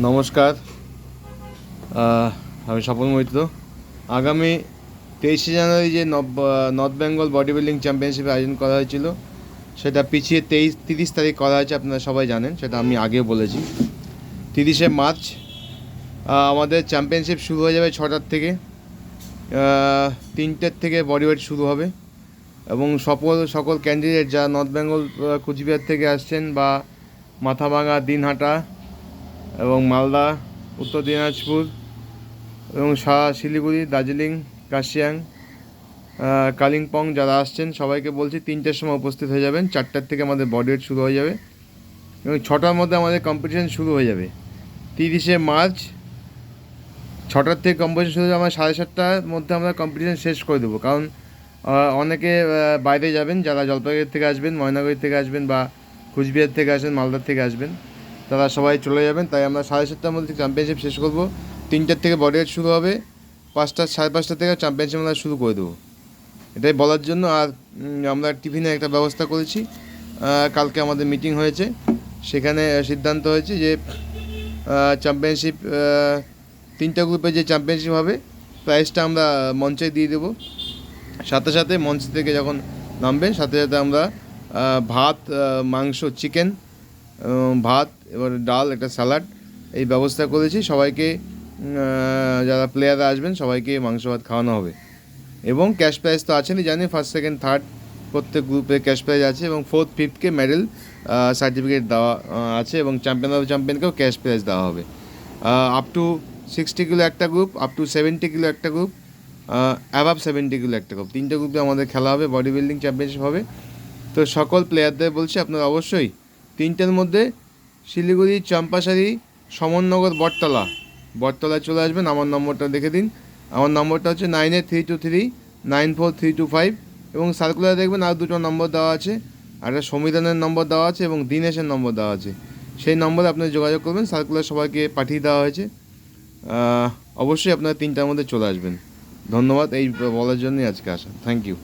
নমস্কার, আমি স্বপন মৈত্র। আগামী 23শে জানুয়ারি যে নর্থ বেঙ্গল বডি বিল্ডিং চ্যাম্পিয়নশিপে আয়োজন করা হয়েছিল, সেটা পিছিয়ে 30 তারিখ করা হয়েছে। আপনারা সবাই জানেন, সেটা আমি আগেও বলেছি। 30শে মার্চ আমাদের চ্যাম্পিয়নশিপ শুরু হয়ে যাবে 6টার থেকে। 3টের থেকে বডি ওয়েট শুরু হবে এবং সকল ক্যান্ডিডেট যারা নর্থ বেঙ্গল কুচবিহার থেকে আসছেন বা মাথাভাঙা, দিনহাটা এবং মালদা, উত্তর দিনাজপুর এবং শিলিগুড়ি, দার্জিলিং, কার্শিয়াং, কালিম্পং যারা আসছেন সবাইকে বলছি 3টের সময় উপস্থিত হয়ে যাবেন। 4টার থেকে আমাদের বডি ওয়েট শুরু হয়ে যাবে এবং 6টার মধ্যে আমাদের কম্পিটিশান শুরু হয়ে যাবে। 30শে মার্চ 6টার থেকে কম্পিটিশান শুরু হয়ে আমরা 7:30টার মধ্যে আমরা কম্পিটিশান শেষ করে দেবো। কারণ অনেকে বাইরে যাবেন, যারা জলপাইগুড়ি থেকে আসবেন, ময়নাগুড়ি থেকে আসবেন বা কুচবিহার থেকে আসবেন, মালদার থেকে আসবেন, তারা সবাই চলে যাবেন। তাই আমরা 7:30টার মধ্যে চ্যাম্পিয়নশিপ শেষ করব। 3টার থেকে বডি ওয়েট শুরু হবে, 5টা, 5:30 থেকে চ্যাম্পিয়নশিপ আমরা শুরু করে দেবো। এটাই বলার জন্য। আর আমরা টিফিনের একটা ব্যবস্থা করেছি। কালকে আমাদের মিটিং হয়েছে, সেখানে সিদ্ধান্ত হয়েছে যে চ্যাম্পিয়নশিপ 3টা গ্রুপে যে চ্যাম্পিয়নশিপ হবে, প্রাইজটা আমরা মঞ্চে দিয়ে দেবো। সাথে সাথে মঞ্চ থেকে যখন নামবেন, সাথে সাথে আমরা ভাত, মাংস, চিকেন, ভাত, এবার ডাল, একটা স্যালাড, এই ব্যবস্থা করেছি। সবাইকে, যারা প্লেয়াররা আসবেন সবাইকে মাংস ভাত খাওয়ানো হবে এবং ক্যাশ প্রাইজ তো আছেনই, জানি। ফার্স্ট, সেকেন্ড, থার্ড প্রত্যেক গ্রুপে ক্যাশ প্রাইজ আছে এবং 4th, 5thকে মেডেল সার্টিফিকেট দেওয়া আছে এবং চ্যাম্পিয়নকেও ক্যাশ প্রাইজ দেওয়া হবে। আপ টু 60 কিলো একটা গ্রুপ, আপ টু 70 কিলো একটা গ্রুপ, অ্যাবাভ 70 কিলো একটা গ্রুপ। 3টে গ্রুপে আমাদের খেলা হবে, বডি বিল্ডিং চ্যাম্পিয়নশিপ হবে। তো সকল প্লেয়ারদের বলছি, আপনারা অবশ্যই 3টের মধ্যে শিলিগুড়ি, চম্পাশাড়ি, সমননগর, বটতলায় চলে আসবেন। আমার নম্বরটা দেখে দিন। আমার নম্বরটা হচ্ছে 9832394325 এবং সার্কুলার দেখবেন আর 2টো নম্বর দেওয়া আছে। একটা সমীরনের নম্বর দেওয়া আছে এবং দীনেশের নম্বর দেওয়া আছে। সেই নম্বরে আপনি যোগাযোগ করবেন। সার্কুলার সবাইকে পাঠিয়ে দেওয়া হয়েছে। অবশ্যই আপনারা 3টার মধ্যে চলে আসবেন। ধন্যবাদ এই বলার জন্যই আজকে আসা। Thank you.